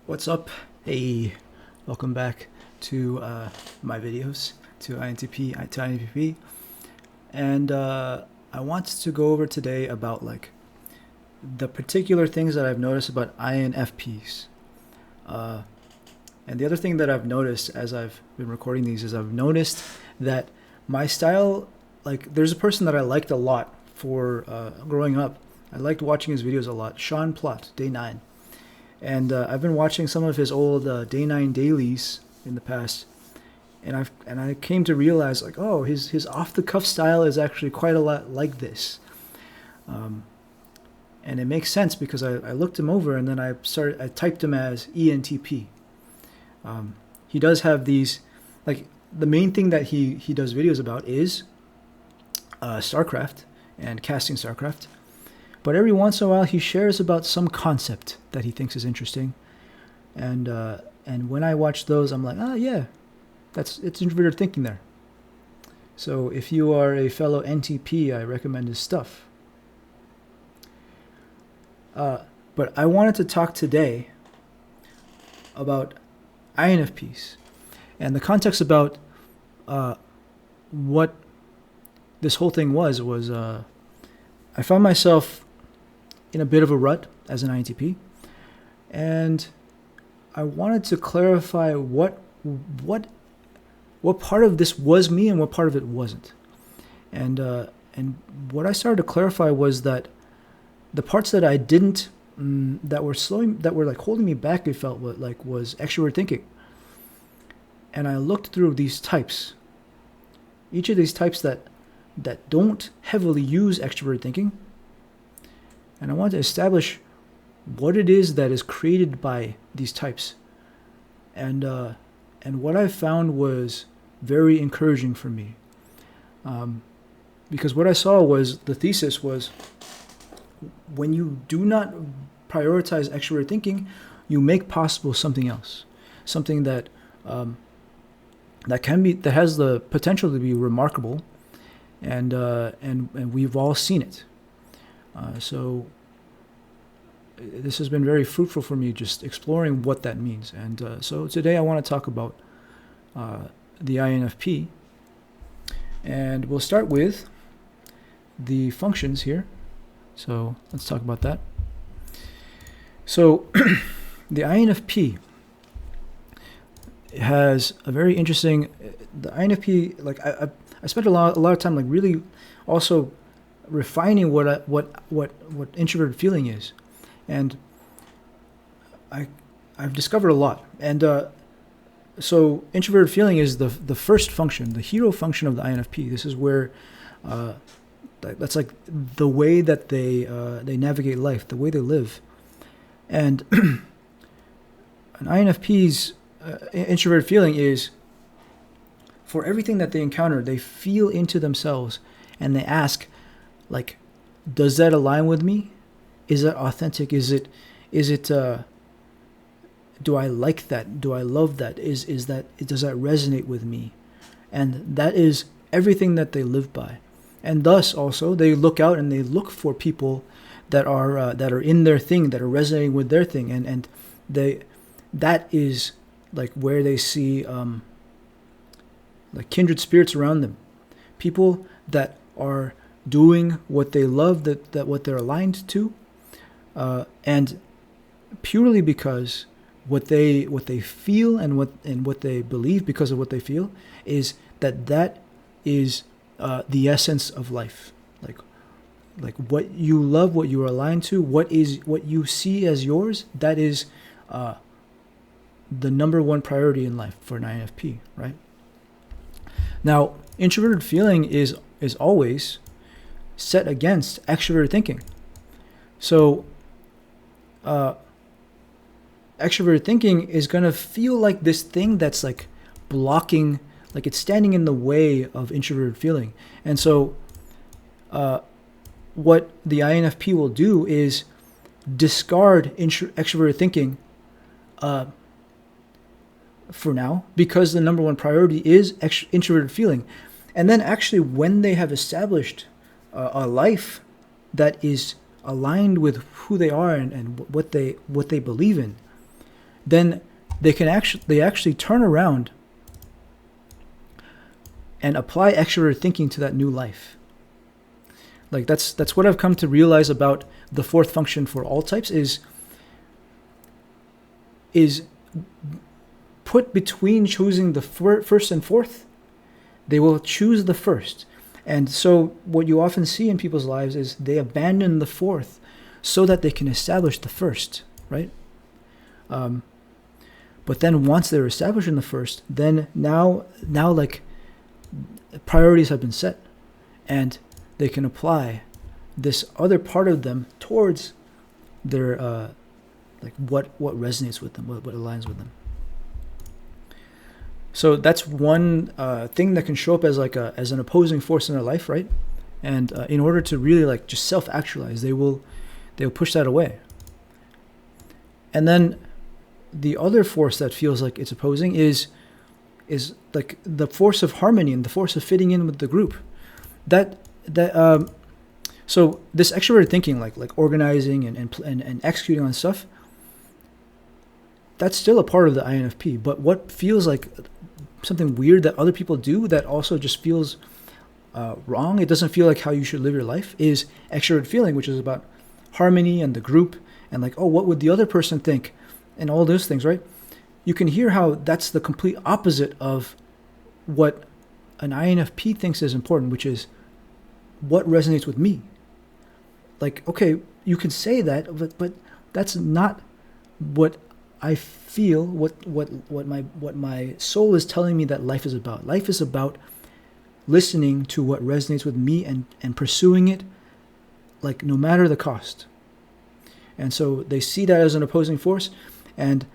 What's up? Hey, welcome back to my videos to INFP, and I want to go over today about like the particular things that I've noticed about INFPs. And the other thing that I've noticed as I've been recording these is I've noticed that my style, like there's a person that I liked a lot for growing up. I liked watching his videos a lot. Sean Plott, Day 9. And I've been watching some of his old Day 9 dailies in the past, and I came to realize like, oh, his off the cuff style is actually quite a lot like this, and it makes sense because I looked him over and then I typed him as ENTP. He does have these, like the main thing that he does videos about is StarCraft and casting StarCraft. But every once in a while, he shares about some concept that he thinks is interesting, and when I watch those, I'm like, yeah, it's introverted thinking there. So if you are a fellow NTP, I recommend his stuff. But I wanted to talk today about INFPs, and the context about what this whole thing was I found myself in a bit of a rut as an INTP, and I wanted to clarify what part of this was me and what part of it wasn't. And what I started to clarify was that the parts that I didn't that were like holding me back, it felt like was extrovert thinking. And I looked through these types, each of these types that don't heavily use extrovert thinking, and I want to establish what it is that is created by these types. And what I found was very encouraging for me, because what I saw was the thesis was when you do not prioritize extrovert thinking, you make possible something else, something that that has the potential to be remarkable. And we've all seen it. So this has been very fruitful for me, just exploring what that means. And so today I want to talk about the INFP. And we'll start with the functions here. So let's talk about that. So the INFP has a very interesting, the INFP, like I spent a lot of time like really also refining what introverted feeling is, and I've discovered a lot. And so introverted feeling is the first function, the hero function of the INFP. This is where that's like the way that they navigate life, the way they live, and an INFP's introverted feeling is, for everything that they encounter, they feel into themselves and they ask, like, does that align with me? Is that authentic? Is it do I like that? Do I love that? Does that resonate with me? And that is everything that they live by. And thus also they look out and they look for people that are in their thing, that are resonating with their thing, and that is like where they see like kindred spirits around them, people that are doing what they love, that what they're aligned to, and purely because what they feel and what they believe, because of what they feel, is that is the essence of life. Like what you love, what you are aligned to, what you see as yours, that is the number one priority in life for an INFP, right? Now, introverted feeling is always set against extroverted thinking. So, extroverted thinking is going to feel like this thing that's like blocking, like it's standing in the way of introverted feeling. And so, what the INFP will do is discard extroverted thinking for now, because the number one priority is introverted feeling. And then actually when they have established a life that is aligned with who they are and what they believe in, then they actually turn around and apply extroverted thinking to that new life. Like that's what I've come to realize about the fourth function for all types is put between choosing the first and fourth, they will choose the first. And so what you often see in people's lives is they abandon the fourth so that they can establish the first, right? But then once they're established in the first, then now like priorities have been set, and they can apply this other part of them towards their like what resonates with them, what aligns with them. So that's one thing that can show up as an opposing force in their life, right? And in order to really like just self-actualize, they'll push that away. And then the other force that feels like it's opposing is like the force of harmony and the force of fitting in with the group. So this extroverted thinking, like organizing and executing on stuff, that's still a part of the INFP. But what feels like something weird that other people do that also just feels wrong, it doesn't feel like how you should live your life, is extroverted feeling, which is about harmony and the group and like, oh, what would the other person think and all those things, right? You can hear how that's the complete opposite of what an INFP thinks is important, which is what resonates with me. Like, okay, you can say that, but that's not what I feel, what my soul is telling me that life is about. Life is about listening to what resonates with me and pursuing it, like no matter the cost. And so they see that as an opposing force, and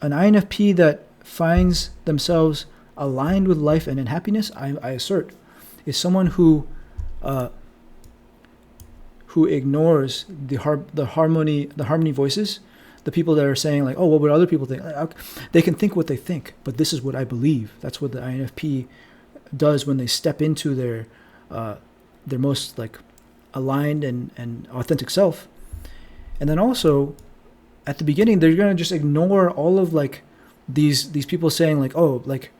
an INFP that finds themselves aligned with life and in happiness, I assert, is someone who ignores the harmony voices, the people that are saying like, oh, what would other people think? They can think what they think, but this is what I believe. That's what the INFP does when they step into their most like aligned and authentic self. And then also at the beginning, they're going to just ignore all of like these people saying like, oh, like,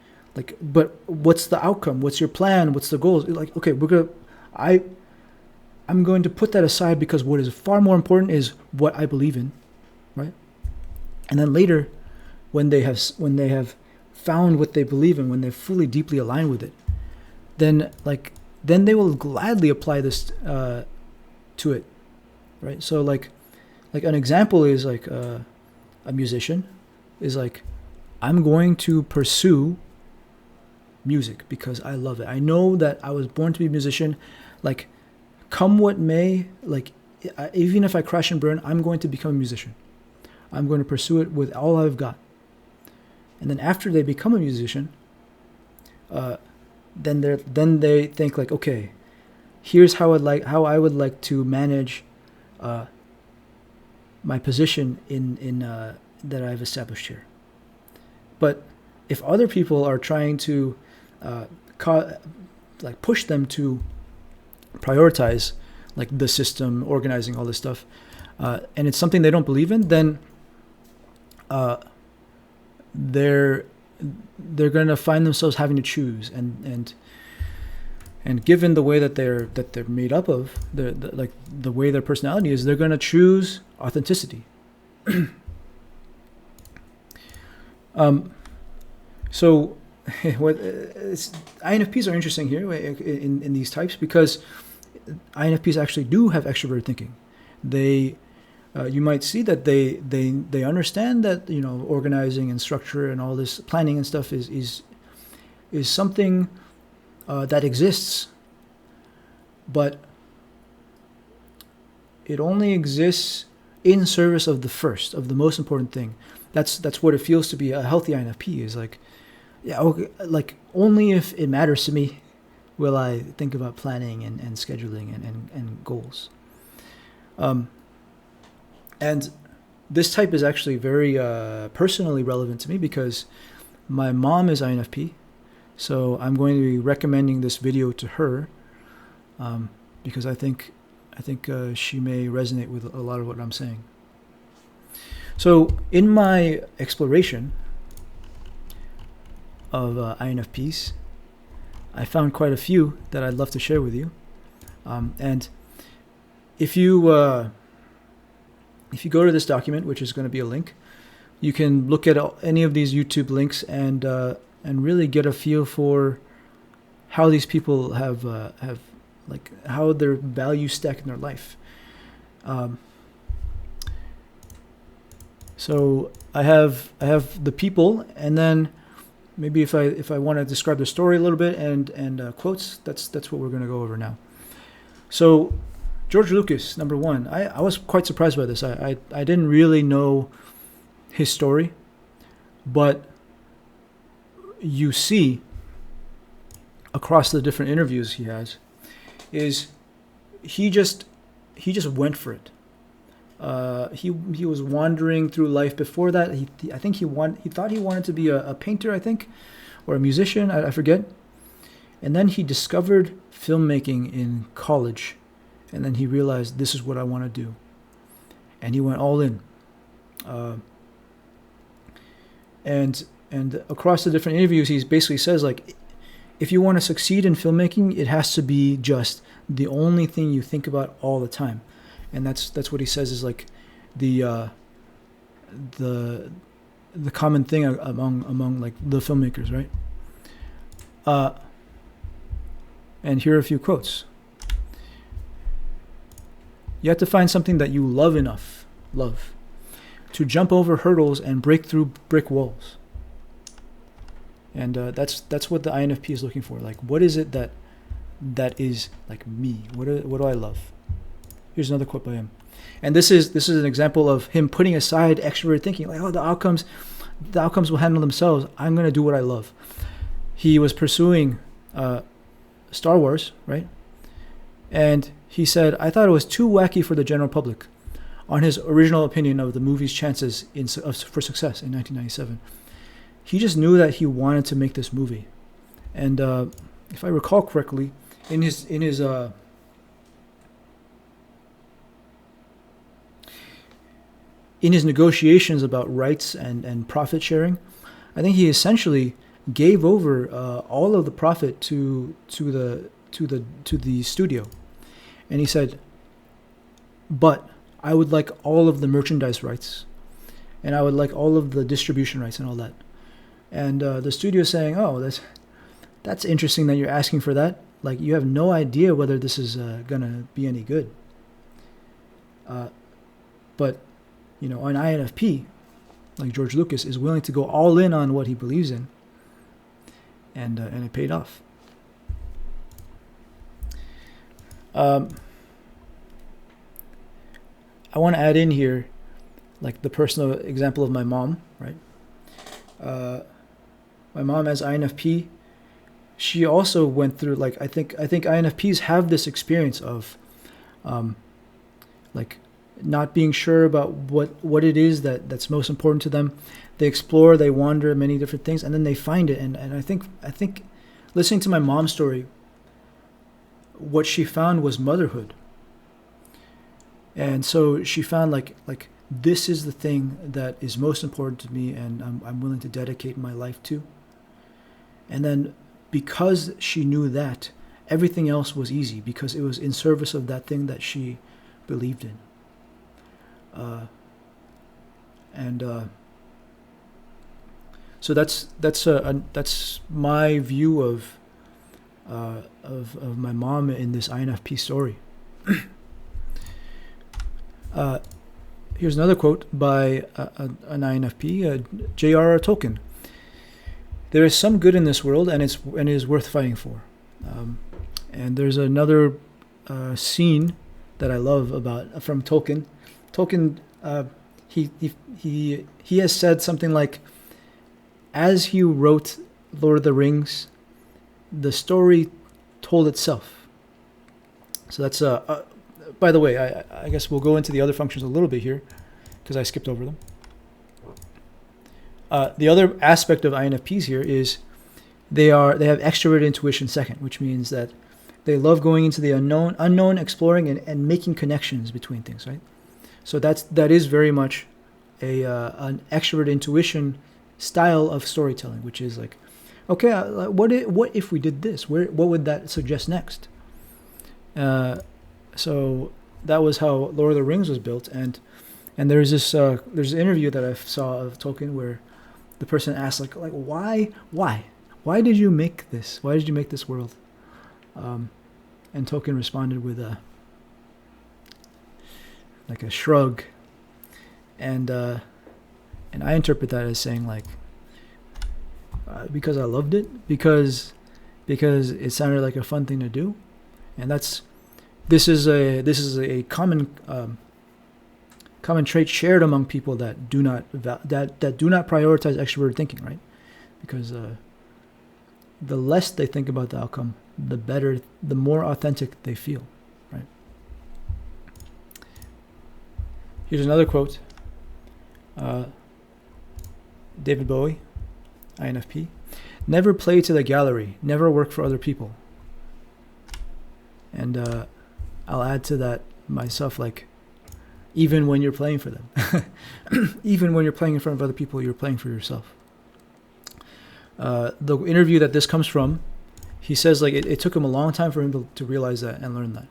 but what's the outcome? What's your plan? What's the goals? Like, okay, I'm going to put that aside because what is far more important is what I believe in, right? And then later, when they have found what they believe in, when they're fully deeply aligned with it, then they will gladly apply this to it, right? So like an example is like a musician is like, I'm going to pursue music because I love it. I know that I was born to be a musician. Like, come what may, like even if I crash and burn, I'm going to become a musician. I'm going to pursue it with all I've got. And then after they become a musician, then they think like, okay, here's how I would like to manage my position in that I've established here. But if other people are trying to push them to prioritize like the system, organizing all this stuff, and it's something they don't believe in, then they're going to find themselves having to choose, and given the way that they're made up of, the way their personality is, they're going to choose authenticity. So INFPs are interesting here in these types because INFPs actually do have extroverted thinking. They you might see that they understand that, you know, organizing and structure and all this planning and stuff is something that exists, but it only exists in service of the most important thing. That's what it feels to be a healthy INFP, is like, yeah, okay, like only if it matters to me will I think about planning and scheduling and goals. And this type is actually very personally relevant to me because my mom is INFP, so I'm going to be recommending this video to her because I think she may resonate with a lot of what I'm saying. So in my exploration of INFPs, I found quite a few that I'd love to share with you. And if you go to this document, which is going to be a link, you can look at any of these YouTube links and really get a feel for how these people have like how their values stack in their life. So I have the people, and then maybe if I want to describe the story a little bit and quotes, that's what we're going to go over now. So George Lucas, number one. I was quite surprised by this. I didn't really know his story, but you see across the different interviews he has is he just went for it. He was wandering through life before that. I think he thought he wanted to be a painter, I think, or a musician. I forget. And then he discovered filmmaking in college, and then he realized this is what I want to do, and he went all in. And across the different interviews, he basically says, like, if you want to succeed in filmmaking, it has to be just the only thing you think about all the time. And that's what he says is like the common thing among like the filmmakers, right? And here are a few quotes. You have to find something that you love enough, to jump over hurdles and break through brick walls. And that's what the INFP is looking for. Like, what is it that is like me? What do I love? Here's another quote by him, and this is an example of him putting aside extroverted thinking, like, oh, the outcomes will handle themselves. I'm going to do what I love. He was pursuing Star Wars, right? And he said, I thought it was too wacky for the general public, on his original opinion of the movie's chances for success in 1997. He just knew that he wanted to make this movie, and if I recall correctly, in his negotiations about rights and profit sharing, I think he essentially gave over all of the profit to the studio, and he said, "But I would like all of the merchandise rights, and I would like all of the distribution rights and all that." And the studio is saying, "Oh, that's interesting that you're asking for that. Like, you have no idea whether this is gonna be any good." But you know, an INFP, like George Lucas, is willing to go all in on what he believes in, and it paid off. I want to add in here, like, the personal example of my mom, right? My mom, as INFP, she also went through, like, I think INFPs have this experience of, like, not being sure about what it is that's most important to them. They explore, they wander many different things, and then they find it. And I think listening to my mom's story, what she found was motherhood. And so she found like this is the thing that is most important to me, and I'm willing to dedicate my life to. And then because she knew that, everything else was easy because it was in service of that thing that she believed in. So that's my view of my mom in this INFP story. Here's another quote by an INFP, J.R.R. Tolkien. There is some good in this world, and it is worth fighting for. And there's another scene that I love from Tolkien. Tolkien, he has said something like, as he wrote Lord of the Rings, the story told itself. So that's by the way, I guess we'll go into the other functions a little bit here because I skipped over them. The other aspect of INFPs here is they have extroverted intuition second, which means that they love going into the unknown, exploring and making connections between things, right? So that is very much an extrovert intuition style of storytelling, which is like, okay, what if we did this? What would that suggest next? So that was how Lord of the Rings was built, and there's an interview that I saw of Tolkien where the person asked like why did you make this? Why did you make this world? And Tolkien responded with a shrug, and I interpret that as saying like, because I loved it, because it sounded like a fun thing to do, and this is a common trait shared among people that do not prioritize extroverted thinking, right? Because the less they think about the outcome, the better, the more authentic they feel, right? Here's another quote. David Bowie, INFP. Never play to the gallery. Never work for other people. And I'll add to that myself, like, even when you're playing for them. Even when you're playing in front of other people, you're playing for yourself. The interview that this comes from, he says like it took him a long time for him to realize that and learn that.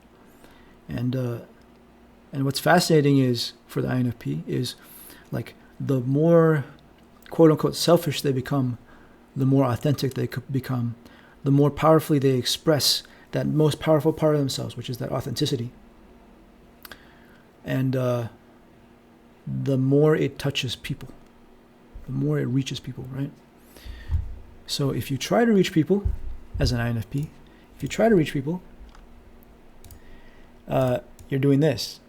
And what's fascinating is, for the INFP, is like the more quote unquote selfish they become, the more authentic they could become, the more powerfully they express that most powerful part of themselves, which is that authenticity. And the more it touches people, the more it reaches people, right? So if you try to reach people as an INFP, if you try to reach people, you're doing this,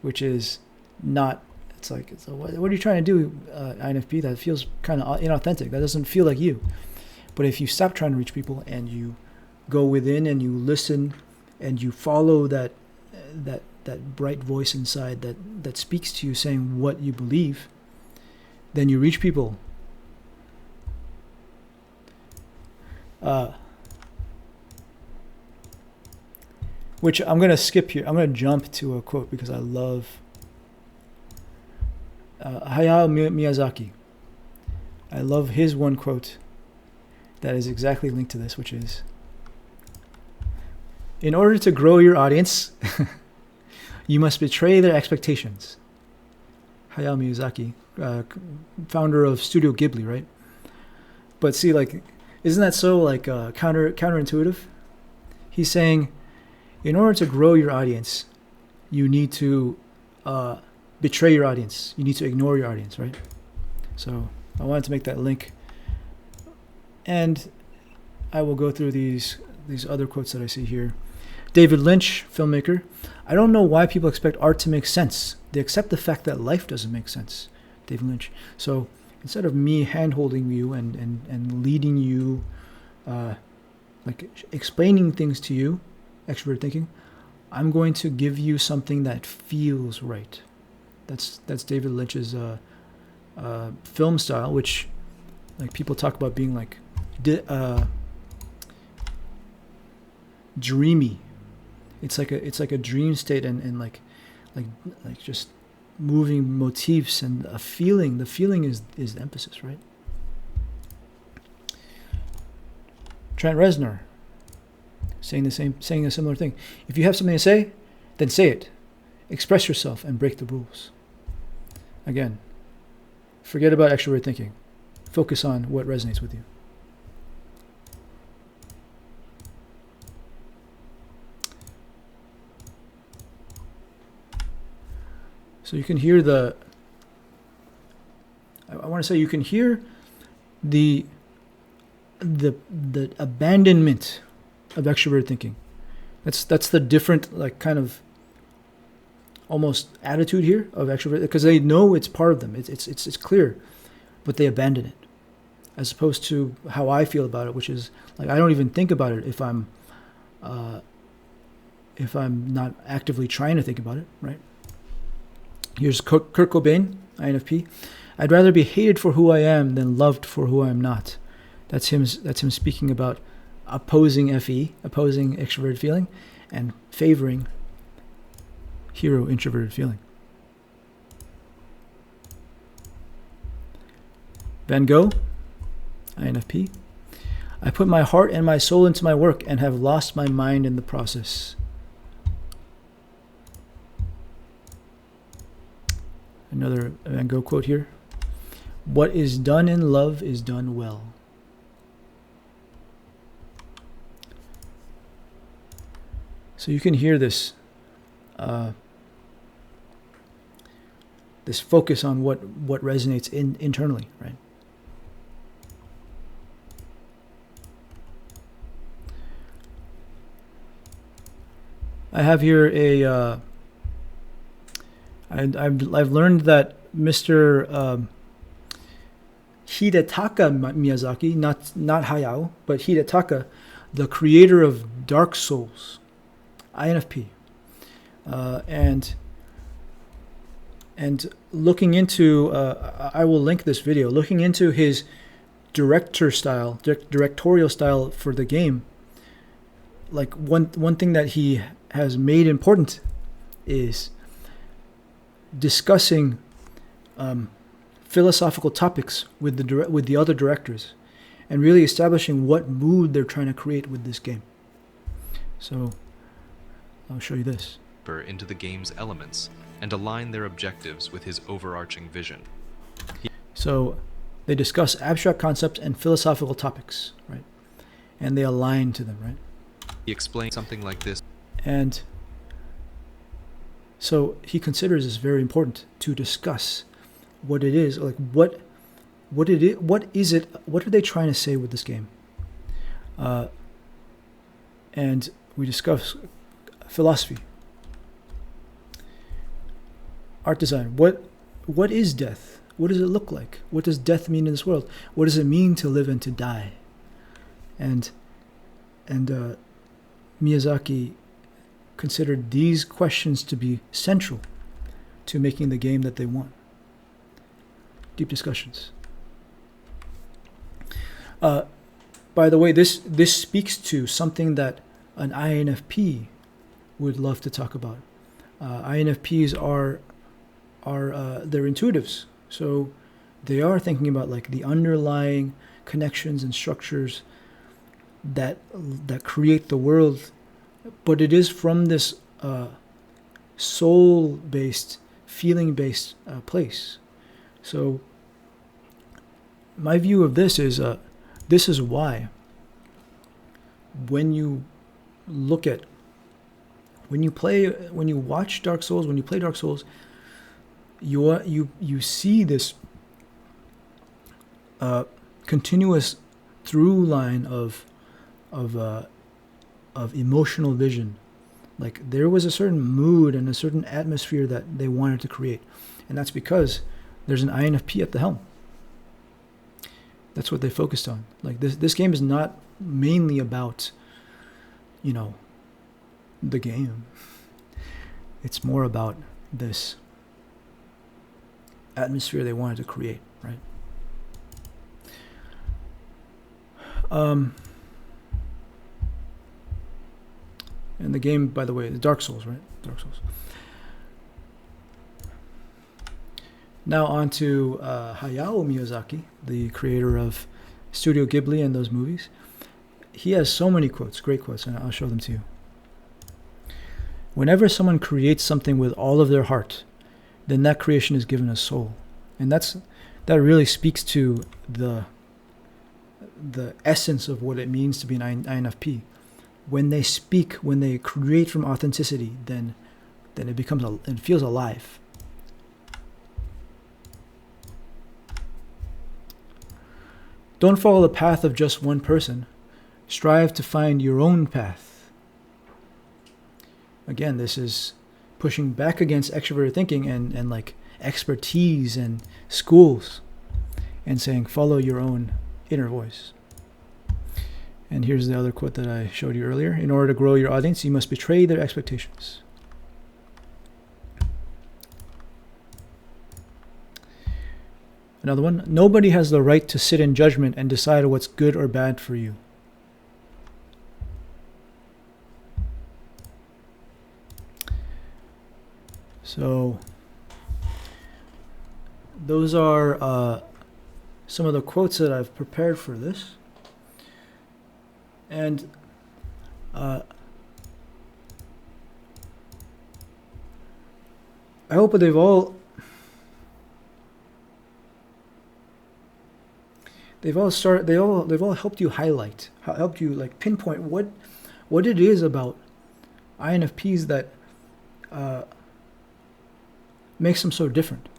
which is not, it's like, what are you trying to do, INFP? That feels kind of inauthentic. That doesn't feel like you. But if you stop trying to reach people and you go within and you listen and you follow that bright voice inside that speaks to you saying what you believe, then you reach people. Which I'm going to skip here. I'm going to jump to a quote because I love Hayao Miyazaki. I love his one quote that is exactly linked to this, which is, in order to grow your audience, you must betray their expectations. Hayao Miyazaki, founder of Studio Ghibli, right? But see, like, isn't that so like counterintuitive? He's saying, in order to grow your audience, you need to betray your audience. You need to ignore your audience, right? So I wanted to make that link. And I will go through these other quotes that I see here. David Lynch, filmmaker. I don't know why people expect art to make sense. They accept the fact that life doesn't make sense. David Lynch. So instead of me hand-holding you and leading you, like explaining things to you, extrovert thinking, I'm going to give you something that feels right. That's David Lynch's film style, which like people talk about being like dreamy. It's like a dream state and like just moving motifs and a feeling. The feeling is the emphasis, right? Trent Reznor saying a similar thing. If you have something to say, then say it. Express yourself and break the rules. Again, forget about extrovert thinking. Focus on what resonates with you. So you can hear I want to say you can hear the abandonment of extrovert thinking. That's the different, like, kind of almost attitude here of extrovert, because they know it's part of them. It's clear, but they abandon it, as opposed to how I feel about it, which is like I don't even think about it if I'm not actively trying to think about it, right? Here's Kurt Cobain, INFP. I'd rather be hated for who I am than loved for who I am not. That's him speaking about opposing FE, opposing extroverted feeling, and favoring hero introverted feeling. Van Gogh, INFP. I put my heart and my soul into my work and have lost my mind in the process. Another Van Gogh quote here. What is done in love is done well. So you can hear this this focus on what resonates internally, right? I have here a I've learned that Mr. Hidetaka Miyazaki, not Hayao, but Hidetaka, the creator of Dark Souls, INFP, and looking into, I will link this video, looking into his directorial style for the game. Like one thing that he has made important is discussing philosophical topics with the other directors, and really establishing what mood they're trying to create with this game. So I'll show you this. Into the game's elements and align their objectives with his overarching vision. So they discuss abstract concepts and philosophical topics, right? And they align to them, right? He explains something like this. And so he considers this very important to discuss what it is, like what is it, what are they trying to say with this game? And we discuss philosophy, art design. What is death? What does it look like? What does death mean in this world? What does it mean to live and to die? And Miyazaki considered these questions to be central to making the game that they want. Deep discussions. By the way, this speaks to something that an INFP would love to talk about. INFPs are they're intuitives, so they are thinking about like the underlying connections and structures that create the world, but it is from this soul-based, feeling-based place. So my view of this is why when you watch Dark Souls, when you play Dark Souls, you see this continuous through line of emotional vision. Like there was a certain mood and a certain atmosphere that they wanted to create, and that's because there's an INFP at the helm. That's what they focused on. Like this game is not mainly about, the game. It's more about this atmosphere they wanted to create, right? And the game, by the way, is Dark Souls, right? Dark Souls. Now on to Hayao Miyazaki, the creator of Studio Ghibli and those movies. He has so many quotes, great quotes, and I'll show them to you. Whenever someone creates something with all of their heart, then that creation is given a soul. And that really speaks to the essence of what it means to be an INFP. When they speak, when they create from authenticity, then it feels alive. Don't follow the path of just one person. Strive to find your own path. Again, this is pushing back against extroverted thinking and like expertise and schools, and saying follow your own inner voice. And here's the other quote that I showed you earlier. In order to grow your audience, you must betray their expectations. Another one. Nobody has the right to sit in judgment and decide what's good or bad for you. So those are some of the quotes that I've prepared for this. And I hope they've all helped you highlight, helped you like pinpoint what it is about INFPs that makes them so different.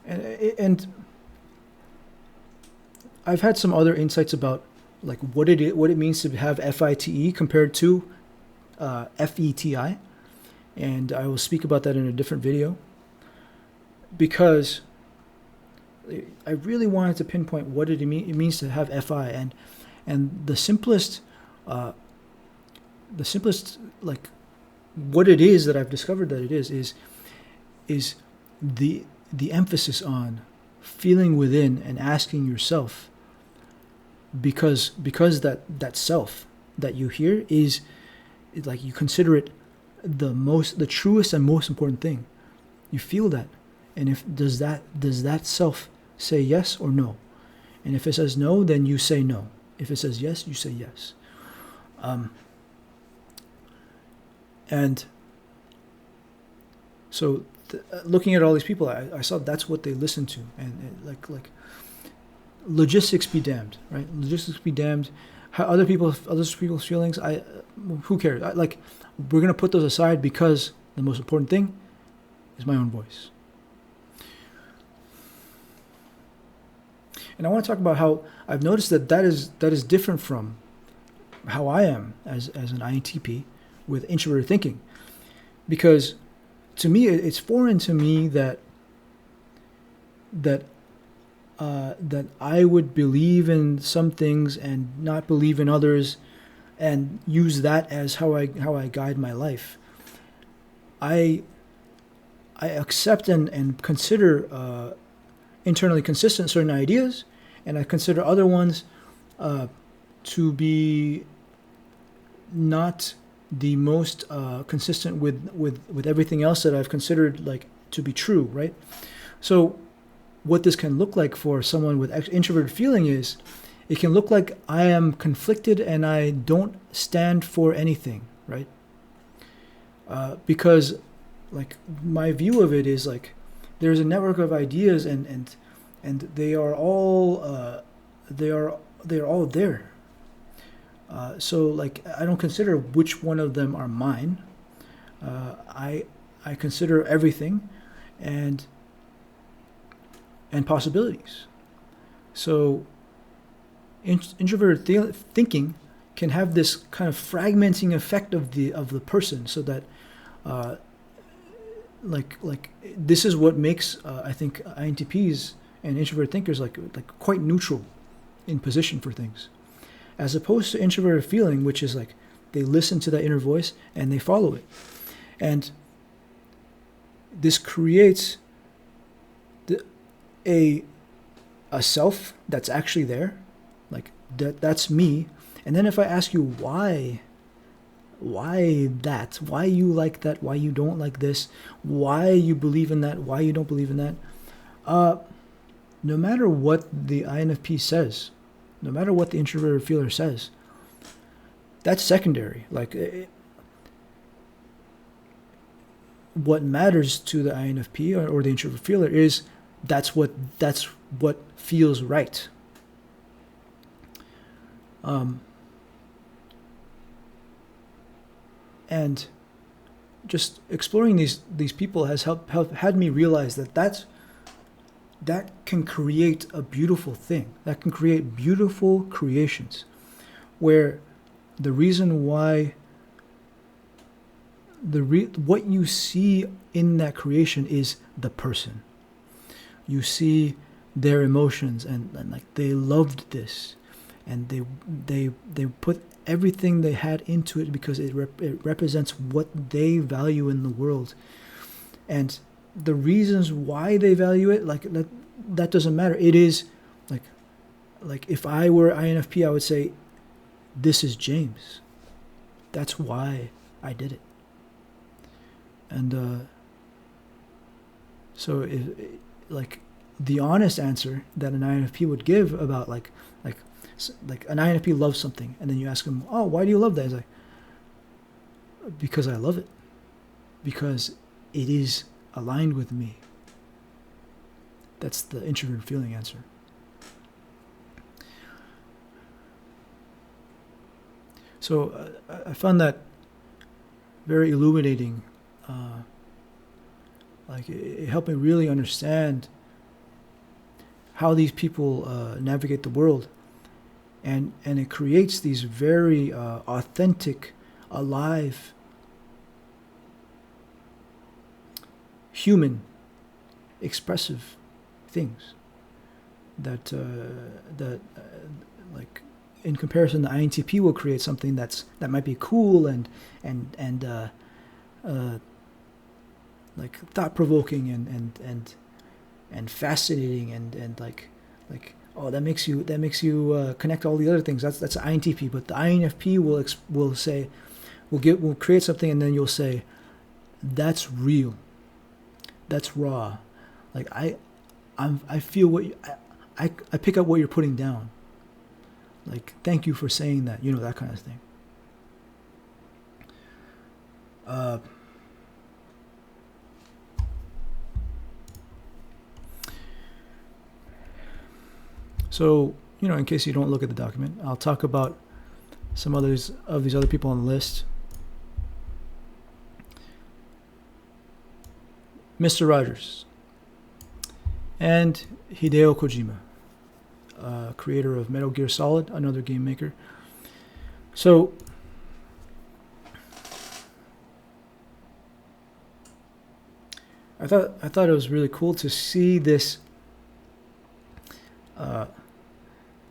And I've had some other insights about like what it means to have FITE compared to FETI, and I will speak about that in a different video, because I really wanted to pinpoint what it means to have FI, and the simplest like what it is that I've discovered that it is the emphasis on feeling within and asking yourself, because that self that you hear is like, you consider it the truest and most important thing. You feel that, and if does that self say yes or no? And if it says no, then you say no. If it says yes, you say yes. And so looking at all these people, I saw that's what they listen to, and like logistics be damned, right? Logistics be damned. How other people's feelings, who cares? Like, we're gonna put those aside, because the most important thing is my own voice. And I want to talk about how I've noticed that is different from how I am as an INTP with introverted thinking, because to me it's foreign to me that I would believe in some things and not believe in others, and use that as how I guide my life. I accept and consider internally consistent certain ideas, and I consider other ones to be not the most consistent with everything else that I've considered like to be true, right? So what this can look like for someone with introverted feeling is, it can look like I am conflicted and I don't stand for anything, right? Because like my view of it is like, there's a network of ideas, and they are all there. So like, I don't consider which one of them are mine. I consider everything and possibilities. So introverted thinking can have this kind of fragmenting effect of the person, so that like this is what makes I think INTPs and introverted thinkers like quite neutral in position for things, as opposed to introverted feeling, which is like they listen to that inner voice and they follow it. And this creates a self that's actually there, like that's me. And then if I ask you why that, why you like that, why you don't like this, why you believe in that, why you don't believe in that, no matter what the INFP says, no matter what the introverted feeler says, that's secondary. Like, what matters to the INFP or the introvert feeler is that's what feels right. And just exploring these people has had me realize that can create a beautiful thing. That can create beautiful creations, where the reason why what you see in that creation is the person. You see their emotions, and like they loved this, and they put everything they had into it because it represents what they value in the world. And the reasons why they value it, like that doesn't matter. It is like if I were INFP, I would say, this is James. That's why I did it. And So like the honest answer that an INFP would give about like an INFP loves something, and then you ask him, oh, why do you love that? He's like, because I love it, because it is aligned with me. That's the introverted feeling answer. So I found that very illuminating. Like it helped me really understand how these people navigate the world, and it creates these very authentic, alive, human, expressive things that like in comparison, the INTP will create something that might be cool and like thought provoking and fascinating and like oh, that makes you connect all the other things. That's INTP. But the INFP will create something, and then you'll say, that's real, that's raw. Like I feel what I pick up what you're putting down. Like, thank you for saying that, that kind of thing. So, in case you don't look at the document, I'll talk about some others of these other people on the list. Mr. Rogers and Hideo Kojima, creator of Metal Gear Solid, another game maker. So I thought it was really cool to see this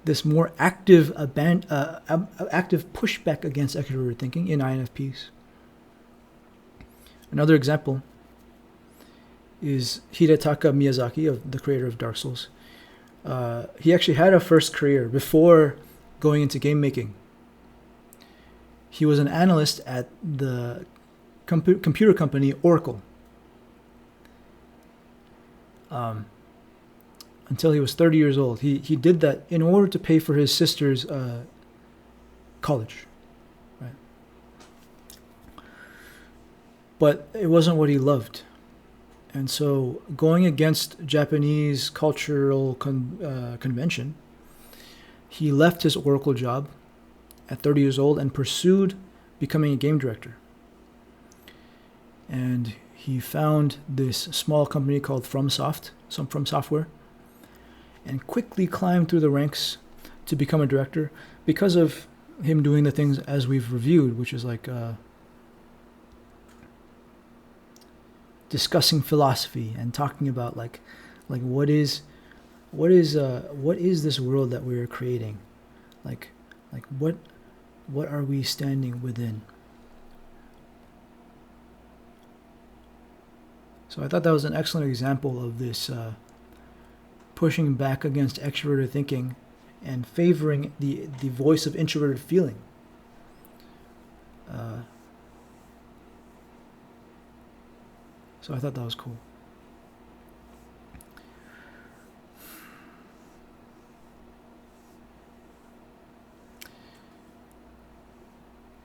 this more active active pushback against extroverted thinking in INFPs. Another example is Hidetaka Miyazaki, the creator of Dark Souls. He actually had a first career before going into game making. He was an analyst at the computer company Oracle until he was 30 years old. He did that in order to pay for his sister's college, right? But it wasn't what he loved. And so going against Japanese cultural convention, he left his Oracle job at 30 years old and pursued becoming a game director. And he found this small company called From Software, and quickly climbed through the ranks to become a director because of him doing the things as we've reviewed, which is like discussing philosophy and talking about like what is this world that we're creating, like what are we standing within. So I thought that was an excellent example of this pushing back against extroverted thinking and favoring the voice of introverted feeling. So I thought that was cool.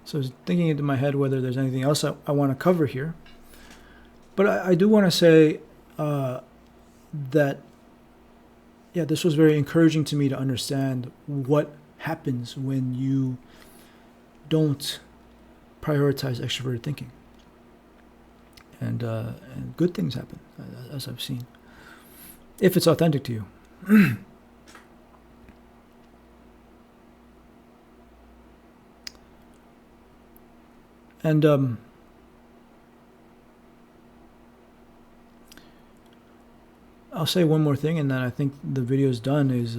So I was thinking into my head whether there's anything else I want to cover here. But I do want to say that, yeah, this was very encouraging to me to understand what happens when you don't prioritize extroverted thinking. And good things happen, as I've seen, if it's authentic to you. And I'll say one more thing, and then I think the video's done. Is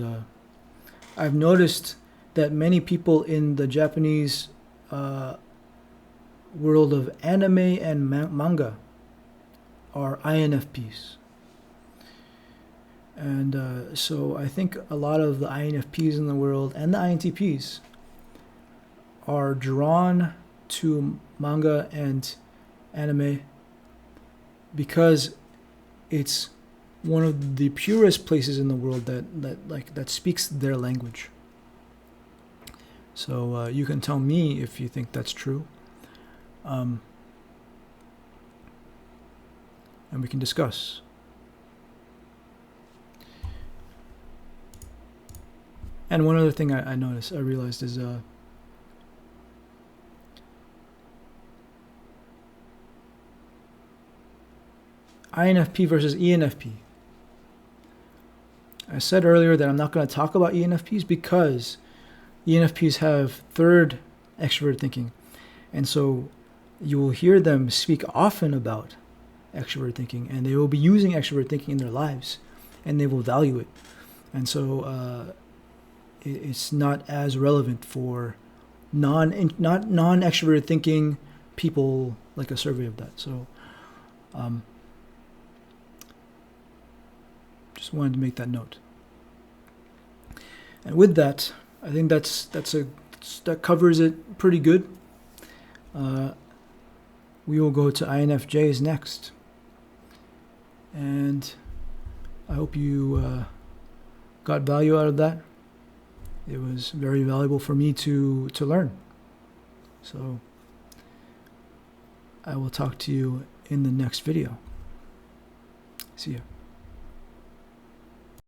I've noticed that many people in the Japanese world of anime and manga are INFPs. And so I think a lot of the INFPs in the world and the INTPs are drawn to manga and anime because it's one of the purest places in the world that speaks their language. So you can tell me if you think that's true, and we can discuss. And one other thing I realized is INFP versus ENFP. I said earlier that I'm not going to talk about ENFPs because ENFPs have third extroverted thinking. And so you will hear them speak often about extroverted thinking, and they will be using extroverted thinking in their lives, and they will value it. And so it's not as relevant for non-extroverted thinking people, like a survey of that. So just wanted to make that note. And with that, I think that covers it pretty good. We will go to INFJs next. And I hope you got value out of that. It was very valuable for me to learn. So I will talk to you in the next video. See ya.